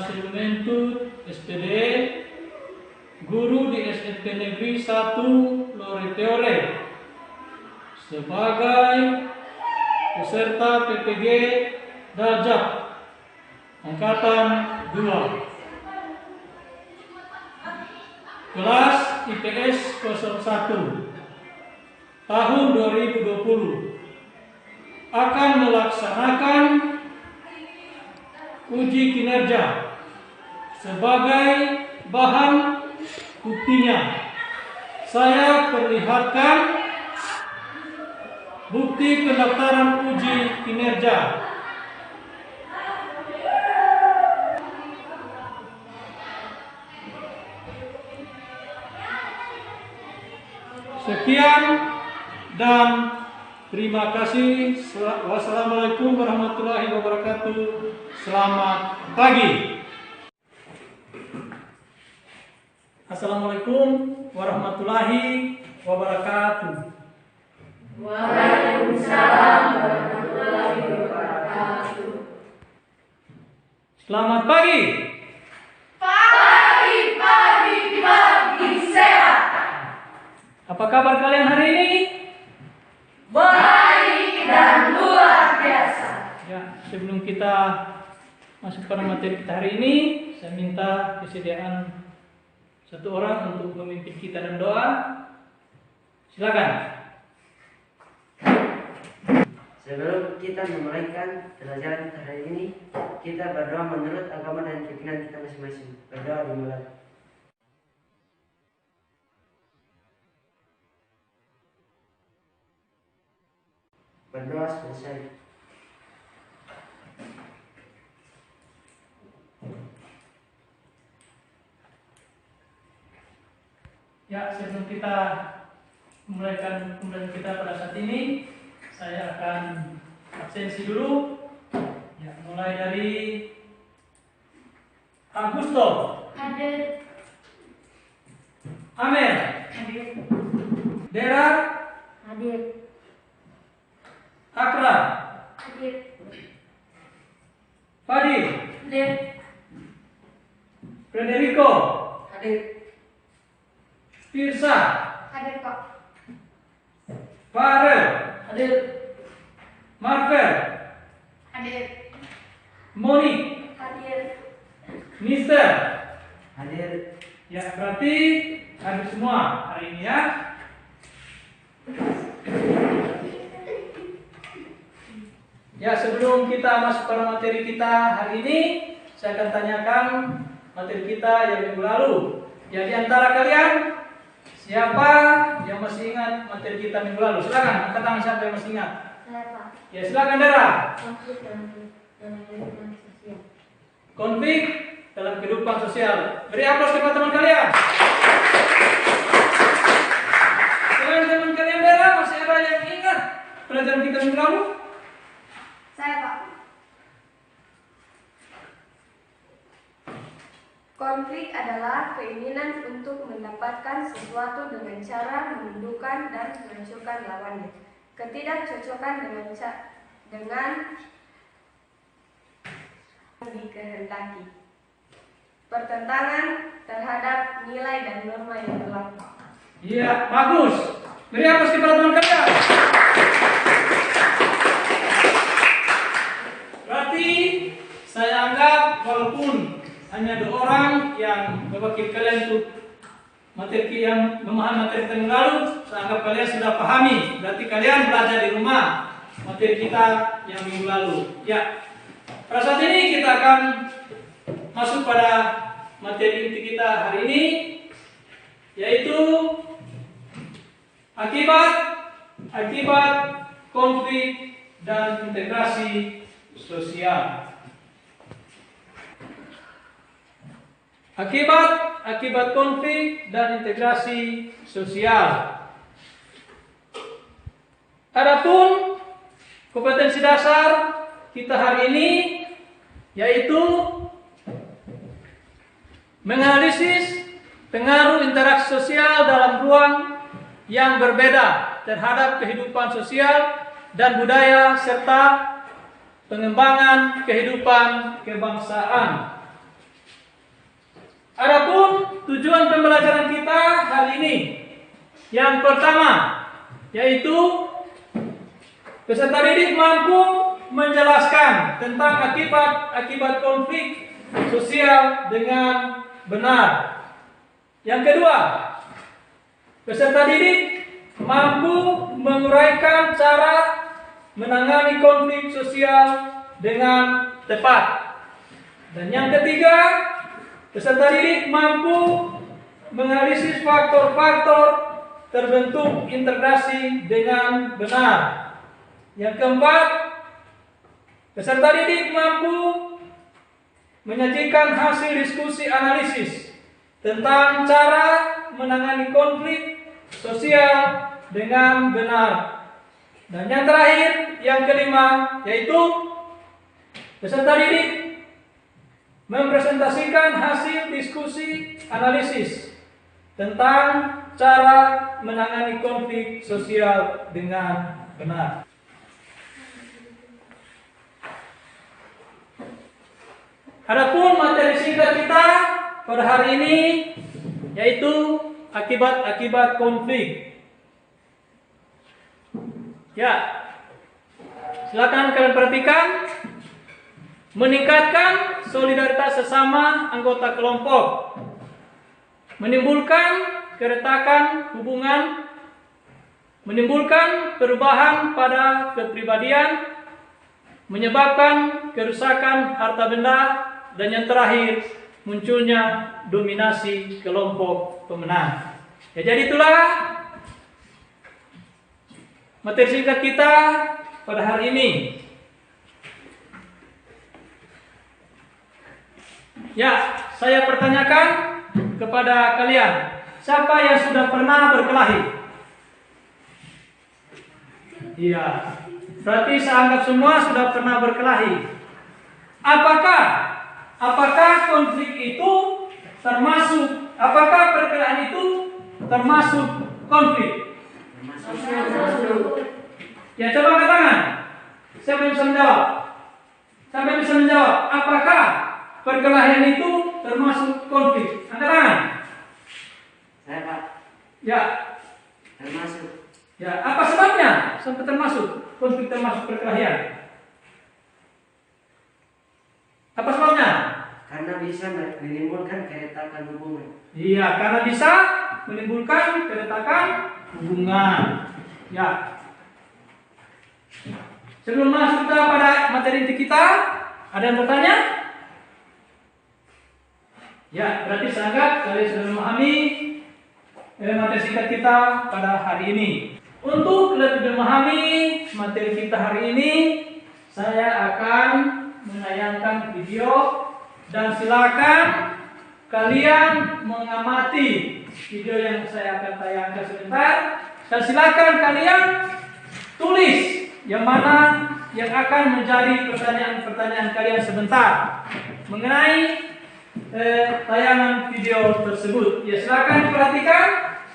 Hasil Mentut SPD, guru di SMP Negeri 1 Loreteore, sebagai peserta PPG Dajab Angkatan 2. Kelas IPS 01 tahun 2020 akan melaksanakan uji kinerja sebagai bahan buktinya. Saya perlihatkan bukti pendaftaran uji kinerja. Sekian dan terima kasih. Wassalamualaikum warahmatullahi wabarakatuh. Selamat pagi. Assalamualaikum warahmatullahi wabarakatuh. Waalaikumsalam warahmatullahi wabarakatuh. Selamat pagi. Pagi sehat. Apa kabar kalian hari ini? Baik dan luar biasa. Ya, sebelum kita masuk pada materi kita hari ini, saya minta kesediaan satu orang untuk memimpin kita dan doa. Silakan. Sebelum kita memulaikan pelajaran hari ini, kita berdoa menurut agama dan keyakinan kita masing-masing. Berdoa dimulai. Berdoa selesai. Ya, sebelum kita memulaikan pembelajaran kita pada saat ini, saya akan absensi dulu. Ya, mulai dari Augusto, Hadir. Amer, Hadir. Dera, Hadir. Akra, Hadir. Fadil, Hadir. Federico, Hadir. Firsa, Hadir Pak. Farel, Hadir. Marvel, Hadir. Monik, Hadir. Mister. Hadir. Ya, berarti hadir semua hari ini ya. Ya, sebelum kita masuk pada materi kita hari ini, saya akan tanyakan materi kita yang minggu lalu. Ya, di antara kalian, siapa yang masih ingat materi kita minggu lalu? Silakan, angkat tangan siapa yang masih ingat. Saya Pak. Ya, silakan Dera. Konflik dalam kehidupan sosial. Konflik dalam kehidupan sosial. Beri aplaus kepada teman kalian. Selain teman kalian Dera, masih ada yang ingat pelajaran kita minggu lalu? Saya Pak. Konflik adalah keinginan untuk mendapatkan sesuatu dengan cara menundukkan dan menghancurkan lawannya. Ketidakcocokan dengan dikehendaki. Pertentangan terhadap nilai dan norma yang berlaku. Iya, bagus. Beri aplaus kepada teman kalian. Berarti saya anggap walaupun hanya 2 orang yang mewakili kalian untuk materi yang memahami materi yang lalu, saya anggap kalian sudah pahami. Berarti kalian belajar di rumah materi kita yang minggu lalu. Ya, pada saat ini kita akan masuk pada materi inti kita hari ini, yaitu akibat konflik dan integrasi sosial. Akibat konflik dan integrasi sosial. Adapun kompetensi dasar kita hari ini yaitu menganalisis pengaruh interaksi sosial dalam ruang yang berbeda terhadap kehidupan sosial dan budaya serta pengembangan kehidupan kebangsaan. tujuan pembelajaran kita hari ini. Yang pertama, yaitu peserta didik mampu menjelaskan tentang akibat konflik sosial dengan benar. Yang kedua, peserta didik mampu menguraikan cara menangani konflik sosial dengan tepat. Dan yang ketiga, peserta didik mampu menganalisis faktor-faktor terbentuk integrasi dengan benar. Yang keempat, peserta didik mampu menyajikan hasil diskusi analisis tentang cara menangani konflik sosial dengan benar. Dan yang terakhir, yang kelima, yaitu peserta didik mempresentasikan hasil diskusi analisis tentang cara menangani konflik sosial dengan benar. Adapun materi singkat kita pada hari ini yaitu akibat-akibat konflik. Ya, silakan kalian perhatikan. Meningkatkan solidaritas sesama anggota kelompok, menimbulkan keretakan hubungan, menimbulkan perubahan pada kepribadian, menyebabkan kerusakan harta benda, dan yang terakhir munculnya dominasi kelompok pemenang. Ya, jadi itulah materi singkat kita pada hari ini. Ya, saya pertanyakan kepada kalian, siapa yang sudah pernah berkelahi? Iya, berarti saya anggap semua sudah pernah berkelahi. Apakah konflik itu termasuk? Apakah perkelahian itu termasuk konflik? Ya, coba angkat tangan. Siapa yang bisa menjawab? Siapa yang bisa menjawab? Apakah perkelahian itu termasuk konflik? Angkat tangan. Saya, Pak. Ya. Termasuk. Ya, apa sebabnya sampai termasuk konflik, termasuk perkelahian? Apa sebabnya? Karena bisa menimbulkan keretakan hubungan. Iya, karena bisa menimbulkan keretakan hubungan. Ya. Sebelum masuk kita pada materi inti kita, ada yang bertanya? Ya, berarti saya anggap kalian sudah memahami materi singkat kita pada hari ini. Untuk lebih memahami materi kita hari ini, saya akan menayangkan video dan silakan kalian mengamati video yang saya akan tayangkan sebentar. Dan silakan kalian tulis yang mana yang akan menjadi pertanyaan-pertanyaan kalian sebentar mengenai tayangan video tersebut. Ya, silakan diperhatikan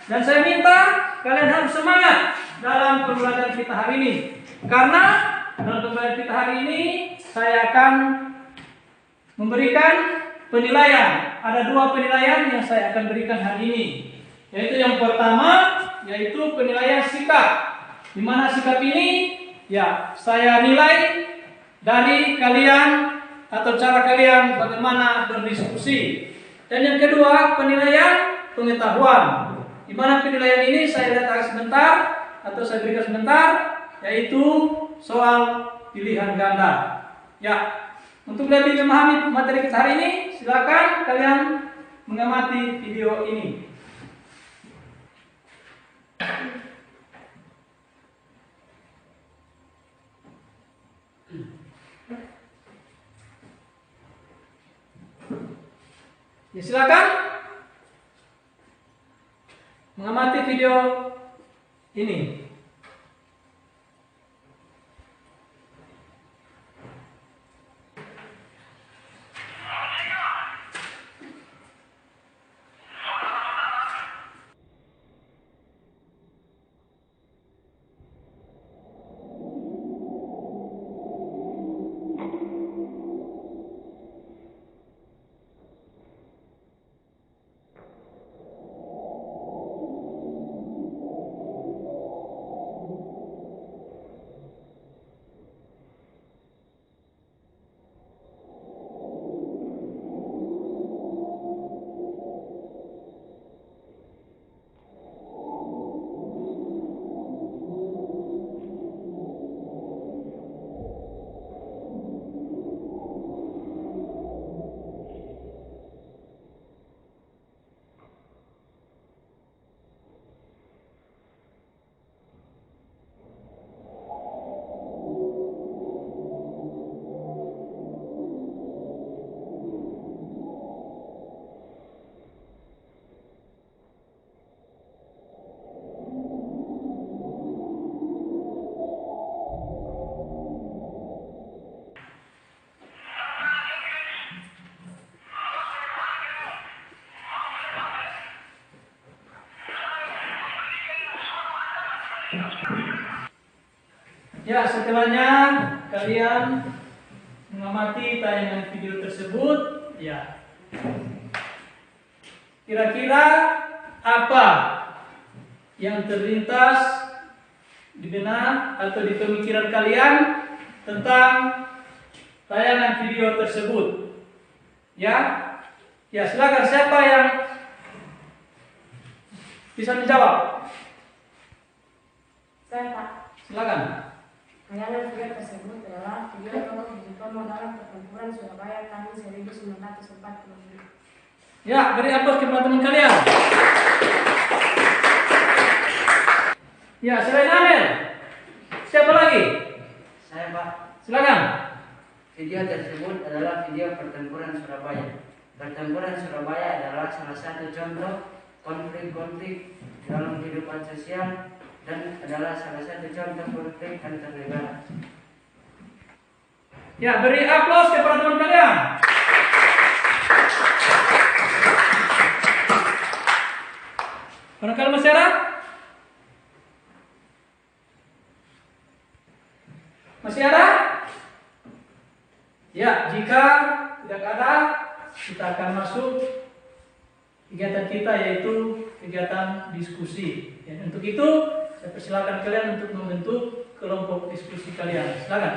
dan saya minta kalian harus semangat dalam pembelajaran kita hari ini. Karena dalam pembelajaran kita hari ini saya akan memberikan penilaian. Ada 2 penilaian yang saya akan berikan hari ini. Yaitu yang pertama, yaitu penilaian sikap. Di mana sikap ini ya saya nilai dari kalian atau cara kalian bagaimana berdiskusi. Dan yang kedua, penilaian pengetahuan. Di mana penilaian ini saya lihat sebentar atau saya berikan sebentar, yaitu soal pilihan ganda. Ya, untuk lebih memahami materi kita hari ini, silakan kalian mengamati video ini. Ya, silakan mengamati video ini. Ya, setelahnya kalian mengamati tayangan video tersebut. Ya, kira-kira apa yang terlintas di benak atau di pemikiran kalian tentang tayangan video tersebut? Ya, silakan, siapa yang bisa menjawab? Saya, Pak. Silakan. Tayangan video tersebut adalah video yang ditonton dalam pertempuran Surabaya tahun 1940. Ya, beri aplaus kepada teman kalian. Ya, selain Amel, siapa lagi? Saya, Pak. Silakan. Video tersebut adalah video pertempuran Surabaya. Pertempuran Surabaya adalah salah satu contoh konflik-konflik dalam kehidupan sosial dan adalah salah satu contoh konflik antar negara. Ya, beri aplaus kepada teman kalian. Barangkali masih ada? Masih ada? Ya, jika tidak ada, kita akan masuk kegiatan kita, yaitu kegiatan diskusi. Ya, untuk itu, saya persilakan kalian untuk membentuk kelompok diskusi kalian. Silakan.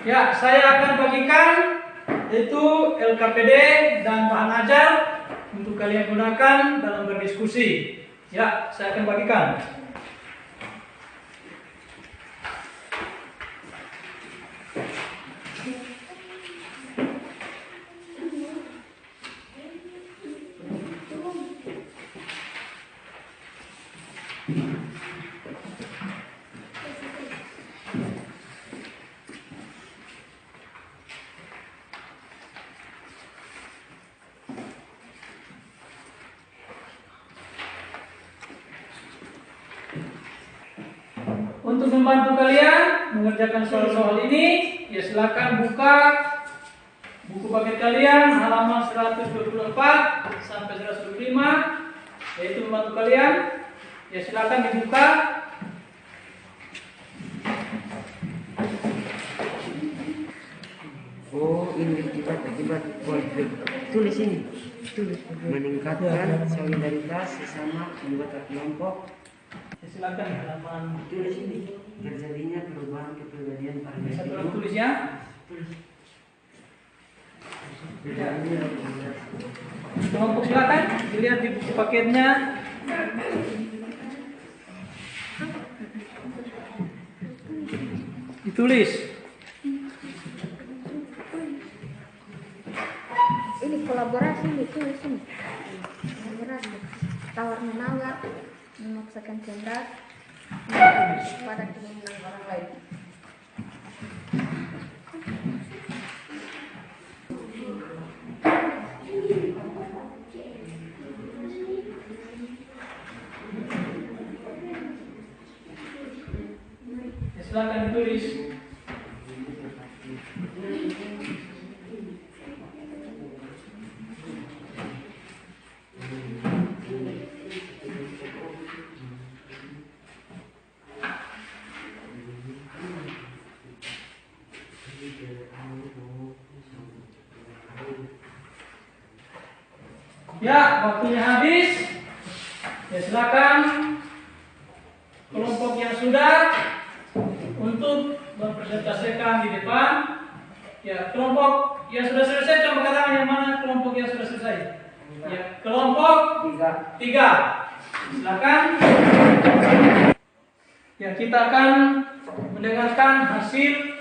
Ya, saya akan bagikan yaitu LKPD dan bahan ajar untuk kalian gunakan dalam berdiskusi. Ya, saya akan bagikan. Untuk membantu kalian mengerjakan soal-soal ini, ya silakan buka buku paket kalian halaman 124 sampai 125, yaitu membantu kalian. Ya silakan dibuka. Oh, ini akibat konflik. Tulis ini. Tulis. Meningkatkan solidaritas sesama anggota kelompok. Ya, silakan halaman. Tulis ini. Terjadinya perubahan kepribadian pada Satu individu. orang tulis ya. Terjadinya Kelompok silakan dilihat di buku paketnya. Ditulis. Ini kolaborasi ditulis ini. Kolaborasi. Tawar menawar, memaksakan kehendak pada keinginan orang lain. Ya, silakan ditulis. Ya, waktunya habis. Ya, silakan kelompok yang sudah untuk mempresentasikan di depan. Ya, kelompok yang sudah selesai, coba katakan yang mana kelompok yang sudah selesai. Ya, kelompok 3. Silakan. Ya, kita akan mendengarkan hasil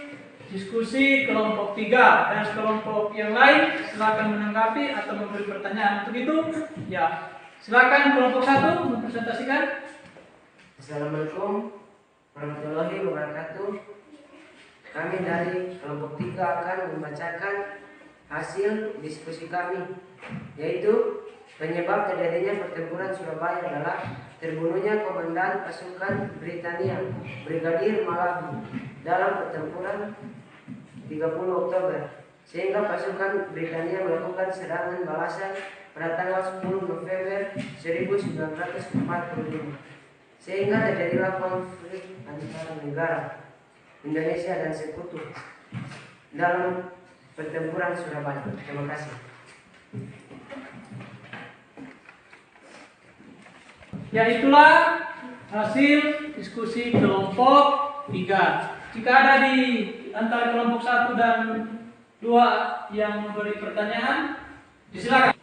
diskusi kelompok 3 dan kelompok yang lain silakan menanggapi atau memberi pertanyaan. Untuk itu, ya silakan kelompok 1 mempresentasikan. Assalamualaikum warahmatullahi wabarakatuh. Kami dari kelompok 3 akan membacakan hasil diskusi kami, yaitu penyebab terjadinya pertempuran Surabaya adalah terbunuhnya komandan pasukan Britania Brigadir Malabi dalam pertempuran 30 Oktober, sehingga pasukan Britania melakukan serangan balasan pada tanggal 10 November 1945. sehingga terjadilah konflik antara negara Indonesia dan sekutu dalam pertempuran Surabaya. Terima kasih. Ya, itulah hasil diskusi kelompok 3. Jika ada di antara kelompok 1 dan 2 yang memberi pertanyaan, silakan.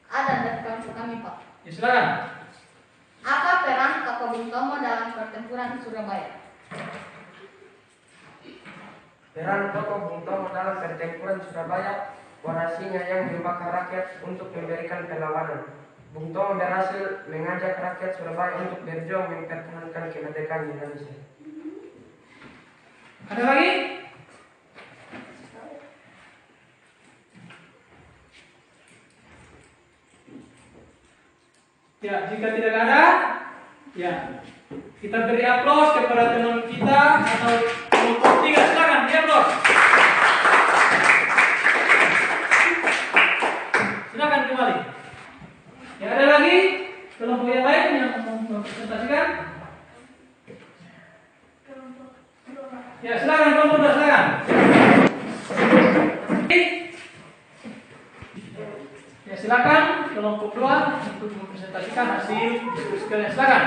Ada dari kelompok kami, Pak. Ya, silakan. Apa peran Tokoh Bung Tomo dalam pertempuran Surabaya? Peran tokoh Bung Tomo dalam pertempuran Surabaya, orasinya yang membakar rakyat untuk memberikan perlawanan. Bung Tomo berhasil mengajak rakyat Surabaya untuk berjuang mempertahankan kemerdekaan Indonesia. Ada lagi? Ya, jika tidak ada, ya kita beri aplaus kepada teman kita atau kelompok 3. Silakan, di aplaus. Silakan kembali. Ya, ada lagi kelompok yang lain yang mempresentasikan? Ya, silakan kelompok 2, silakan. Ya, silakan kelompok 2 untuk mempresentasikan hasil diskusi kalian. Silakan.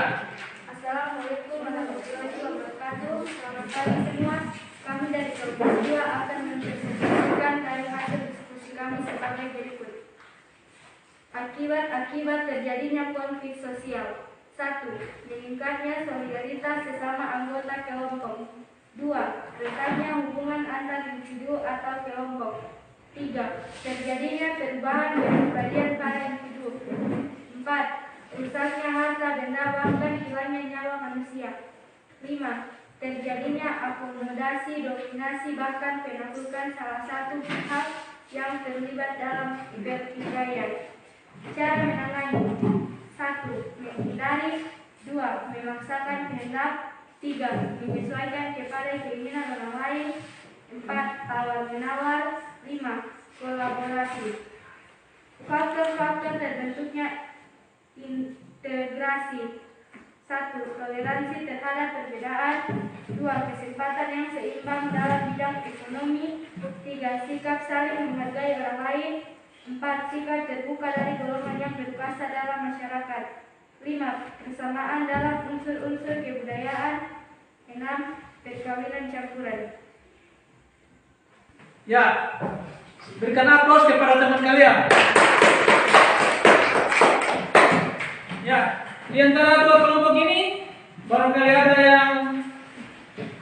Assalamualaikum warahmatullahi wabarakatuh. Selamat pagi semua. Kami dari kelompok 2 akan mempresentasikan dari hasil diskusi kami sebagai berikut. Akibat terjadinya konflik sosial. 1. Meningkatnya solidaritas sesama anggota kelompok. 2. Resahnya hubungan antar individu atau kelompok. 3. Terjadinya perubahan kepribadian para individu. 4. Rusaknya harta benda bahkan hilangnya nyawa manusia. 5. Terjadinya akomodasi, dominasi, bahkan penaklukan salah satu pihak yang terlibat dalam pertikaian. Cara menangani: 1. Menghindari. 2. Memaksakan kehendak. 3. Menyesuaikan kepada keinginan orang lain. 4. Tawar-menawar. 5. Kolaborasi. Faktor-faktor terbentuknya integrasi: 1. Toleransi terhadap perbedaan. 2. Kesempatan yang seimbang dalam bidang ekonomi. 3. Sikap saling menghargai orang lain. 4. Sikap terbuka dari golongan yang berkuasa dalam masyarakat. 5. Kesamaan dalam unsur-unsur kebudayaan. 6. Perkawinan campuran. Ya, berikan aplaus kepada teman kalian. Ya, di antara 2 kelompok ini, barangkali ada yang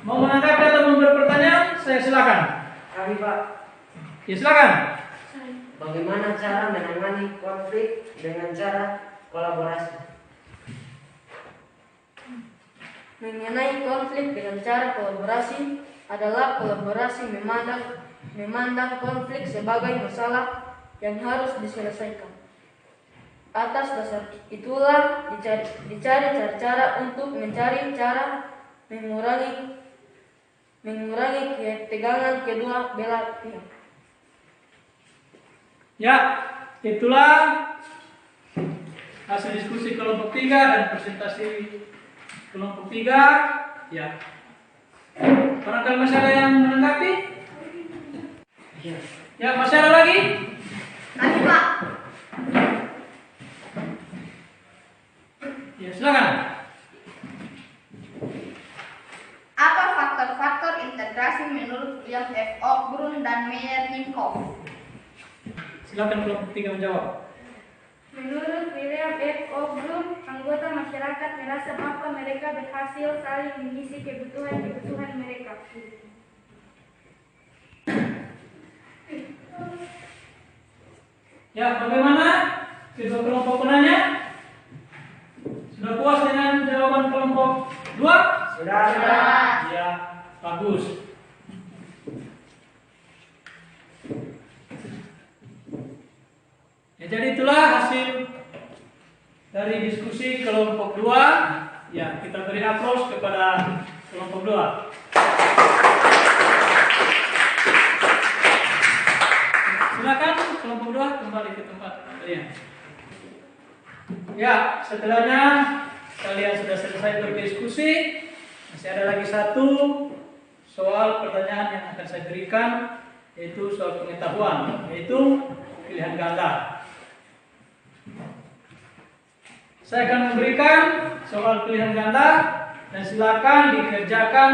mau menanggapi atau memberi pertanyaan, saya silakan. Kami Pak, Ya, silakan. bagaimana cara menangani konflik dengan cara kolaborasi? Mengenai konflik dengan cara kolaborasi adalah kolaborasi memandang konflik sebagai masalah yang harus diselesaikan. Atas dasar itulah dicari cara untuk mencari cara mengurangi ketegangan kedua belah pihak. Ya, itulah hasil diskusi kelompok 3 dan presentasi kelompok 3. Ya, barangkali masih ada yang menanggapi? Ya, masih ada lagi? Kami, Pak. Ya, silakan. Apa faktor-faktor integrasi menurut William F. Ockbrun dan Meyer Nimkov? Silakan kelompok 3 menjawab. Menurut William F. Ockbrun, anggota masyarakat merasa bahwa mereka berhasil saling mengisi kebutuhan mereka. Ya, bagaimana kedua kelompok penanya? Sudah puas dengan jawaban kelompok 2? Sudah. Ya, bagus. Ya, jadi itulah hasil dari diskusi kelompok 2. Ya, kita beri aplaus kepada kelompok 2. Silakan kelompok 2 kembali ke tempat kalian. Ya, setelahnya kalian sudah selesai berdiskusi, masih ada lagi satu soal pertanyaan yang akan saya berikan, yaitu soal pengetahuan, yaitu pilihan ganda. Saya akan memberikan soal pilihan ganda dan silakan dikerjakan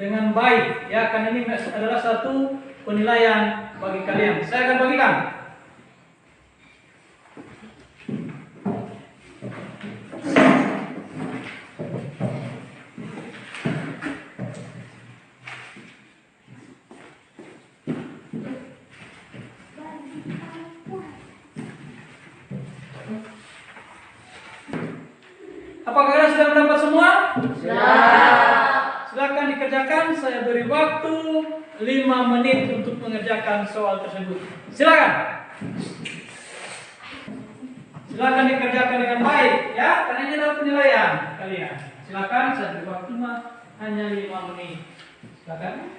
dengan baik ya, karena ini adalah satu penilaian bagi kalian. Saya akan bagikan. Apakah kalian sudah mendapat semua? Silakan dikerjakan. Saya beri waktu 5 menit untuk mengerjakan soal tersebut. Silakan. Silakan dikerjakan dengan baik ya, karena ini adalah penilaian kalian. Silakan, saya beri waktu hanya 5 menit. Silakan.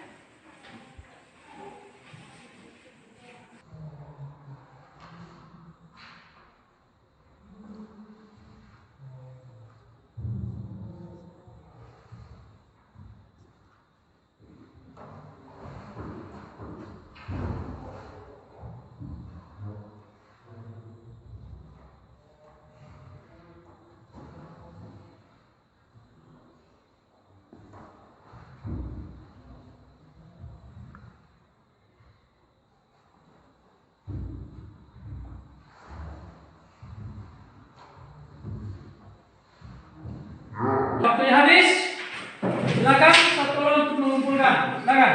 Waktunya habis. Silakan satu orang untuk mengumpulkan. Silakan.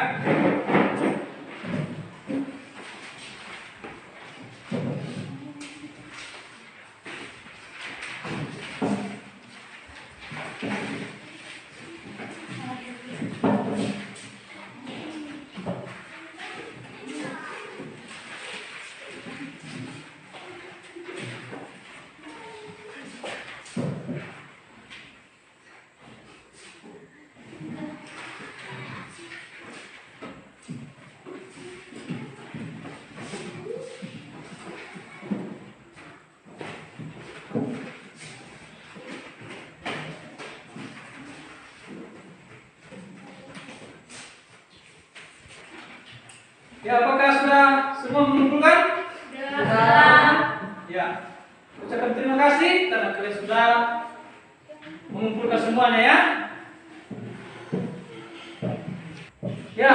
Ya, apakah sudah semua mengumpulkan? Ya. Ucapkan terima kasih karena kalian sudah mengumpulkan semuanya ya. Ya,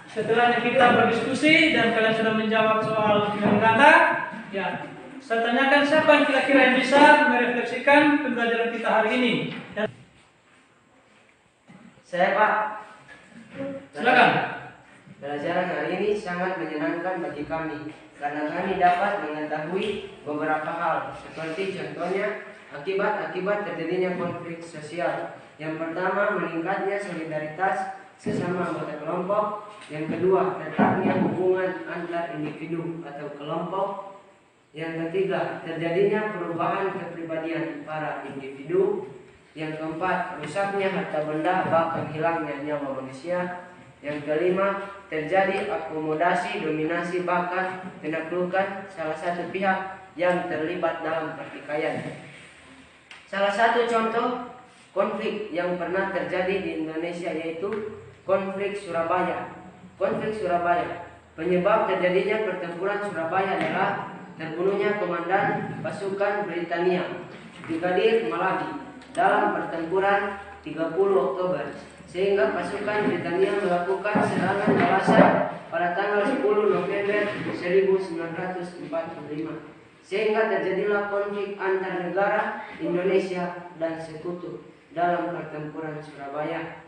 setelah kita berdiskusi dan kalian sudah menjawab soal pilihan ganda, ya, saya tanyakan siapa yang kira-kira yang bisa merefleksikan pembelajaran kita hari ini. Saya, Pak. Silakan. Pelajaran hari ini sangat menyenangkan bagi kami karena kami dapat mengetahui beberapa hal seperti contohnya akibat-akibat terjadinya konflik sosial. Yang pertama, meningkatnya solidaritas sesama anggota kelompok. Yang kedua, retaknya hubungan antar individu atau kelompok. Yang ketiga, terjadinya perubahan kepribadian para individu. Yang keempat, rusaknya harta benda bahkan hilangnya nyawa manusia. Yang kelima, terjadi akomodasi, dominasi, bahkan penaklukan salah satu pihak yang terlibat dalam pertikaian. Salah satu contoh konflik yang pernah terjadi di Indonesia yaitu konflik Surabaya. Konflik Surabaya, penyebab terjadinya pertempuran Surabaya adalah terbunuhnya komandan pasukan Britania Brigadir Maladi dalam pertempuran 30 Oktober. Sehingga pasukan Britania melakukan serangan balasan pada tanggal 10 November 1945. Sehingga terjadilah konflik antar negara Indonesia dan Sekutu dalam pertempuran Surabaya.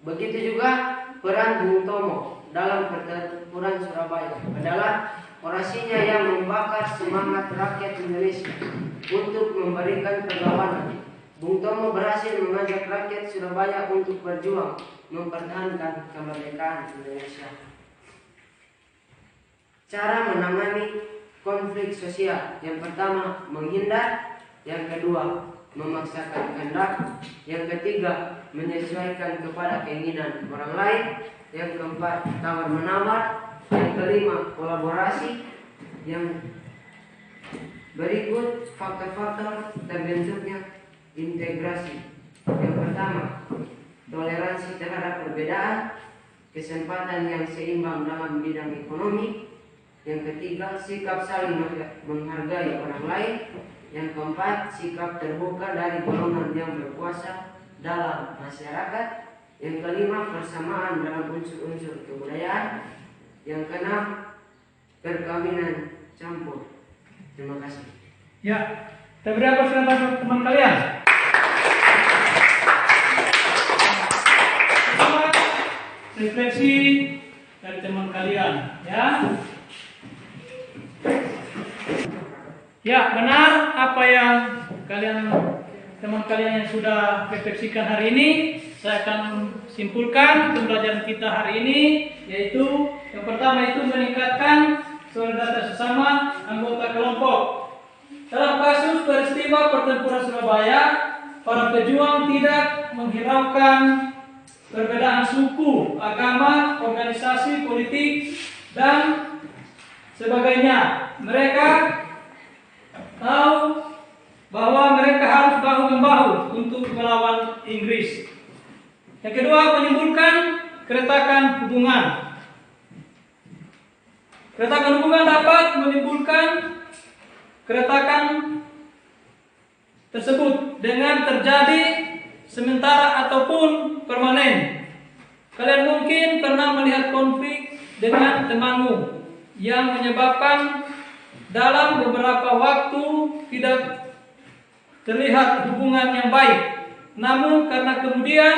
Begitu juga peran Bung Tomo dalam pertempuran Surabaya adalah orasinya yang membakar semangat rakyat Indonesia untuk memberikan perlawanan. Bung Tomo berhasil mengajak rakyat Surabaya untuk berjuang mempertahankan kemerdekaan Indonesia. Cara menangani konflik sosial: yang pertama, menghindar; yang kedua, memaksakan kehendak; yang ketiga, menyesuaikan kepada keinginan orang lain; yang keempat, tawar-menawar; yang kelima, kolaborasi; yang berikut faktor-faktor terbentuknya integrasi. Yang pertama, toleransi terhadap perbedaan, kesempatan yang seimbang dalam bidang ekonomi. Yang ketiga, sikap saling menghargai orang lain. Yang keempat, sikap terbuka dari golongan yang berkuasa dalam masyarakat. Yang kelima, persamaan dalam unsur-unsur kebudayaan. Yang keenam, perkawinan campur. Terima kasih. Ya, kita beri aplaus kepada teman kalian. Pertama, refleksi dari teman kalian, ya. Ya, benar apa yang teman kalian yang sudah refleksikan hari ini. Saya akan simpulkan pembelajaran kita hari ini, yaitu yang pertama itu meningkatkan solidaritas sesama anggota kelompok. Dalam kasus peristiwa pertempuran Surabaya, para pejuang tidak menghiraukan perbedaan suku, agama, organisasi, politik, dan sebagainya. Mereka tahu bahwa mereka harus bahu-membahu untuk melawan Inggris. Yang kedua, menimbulkan keretakan hubungan. Keretakan hubungan dapat menimbulkan keretakan tersebut dengan terjadi sementara ataupun permanen. Kalian mungkin pernah melihat konflik dengan temanmu yang menyebabkan dalam beberapa waktu tidak terlihat hubungan yang baik. Namun karena kemudian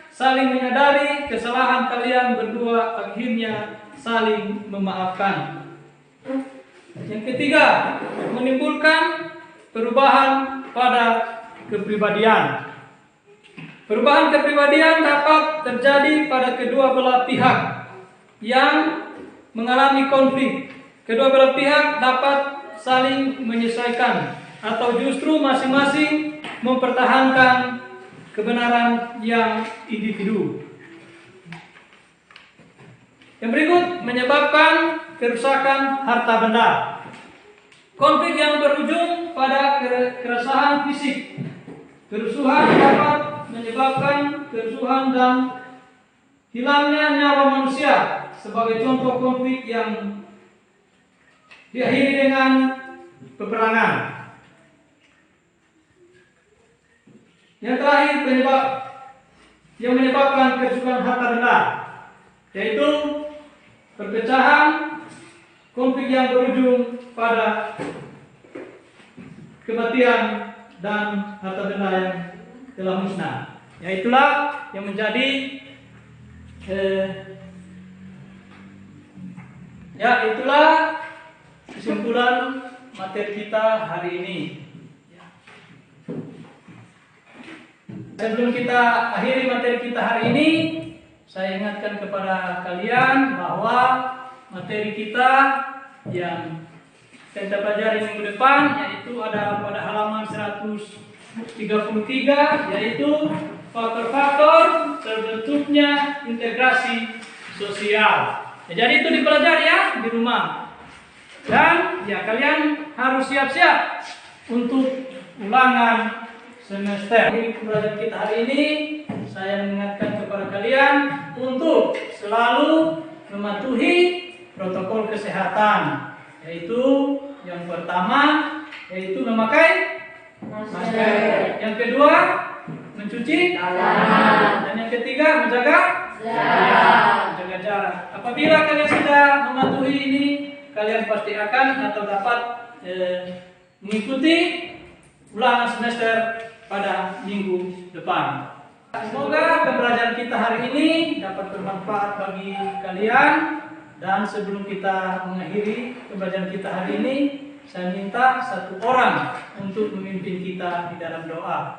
saling menyadari kesalahan kalian berdua, akhirnya saling memaafkan. Yang ketiga, menimbulkan perubahan pada kepribadian. Perubahan kepribadian dapat terjadi pada kedua belah pihak yang mengalami konflik. Kedua belah pihak dapat saling menyesuaikan atau justru masing-masing mempertahankan kebenaran yang individu. Yang berikut menyebabkan kerusakan harta benda. Konflik yang berujung pada keresahan fisik. Kerusuhan dapat menyebabkan kerusuhan dan hilangnya nyawa manusia. Sebagai contoh konflik yang diakhiri dengan peperangan. Yang terakhir, yang menyebabkan kerusakan harta benda, yaitu perpecahan, konflik yang berujung pada kematian dan harta benda yang telah musnah. Yaitulah yang menjadi itulah kesimpulan materi kita hari ini. Sebelum kita akhiri materi kita hari ini, saya ingatkan kepada kalian bahwa materi kita yang kita pelajari minggu depan yaitu ada pada halaman 133, yaitu faktor-faktor terbentuknya integrasi sosial. Jadi itu dipelajari ya di rumah. Dan ya kalian harus siap-siap untuk ulangan semester. Di pembelajaran kita hari ini, saya mengingatkan kepada kalian untuk selalu mematuhi protokol kesehatan, yaitu yang pertama yaitu memakai masker, yang kedua mencuci tangan, dan yang ketiga menjaga jarak. Apabila kalian sudah mematuhi ini, kalian pasti akan atau dapat mengikuti ulangan semester pada minggu depan. Semoga pembelajaran kita hari ini dapat bermanfaat bagi kalian. Dan sebelum kita mengakhiri pembelajaran kita hari ini, saya minta satu orang untuk memimpin kita di dalam doa.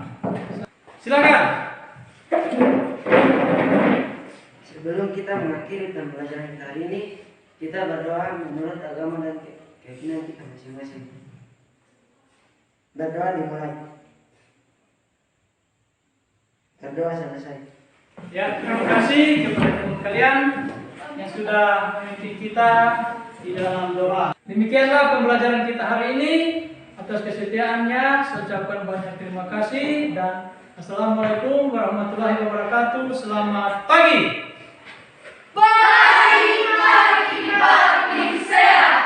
Silakan. Sebelum kita mengakhiri pembelajaran kita hari ini, kita berdoa menurut agama dan keyakinan kita masing-masing. Berdoa dimulai. Berdoa selesai. Ya, terima kasih kepada teman kalian yang sudah memimpin kita di dalam doa. Demikianlah pembelajaran kita hari ini. atas kesetiaannya. Saya ucapkan banyak terima kasih dan Assalamualaikum warahmatullahi wabarakatuh. Selamat pagi. Pagi, pagi, pagi, sehat.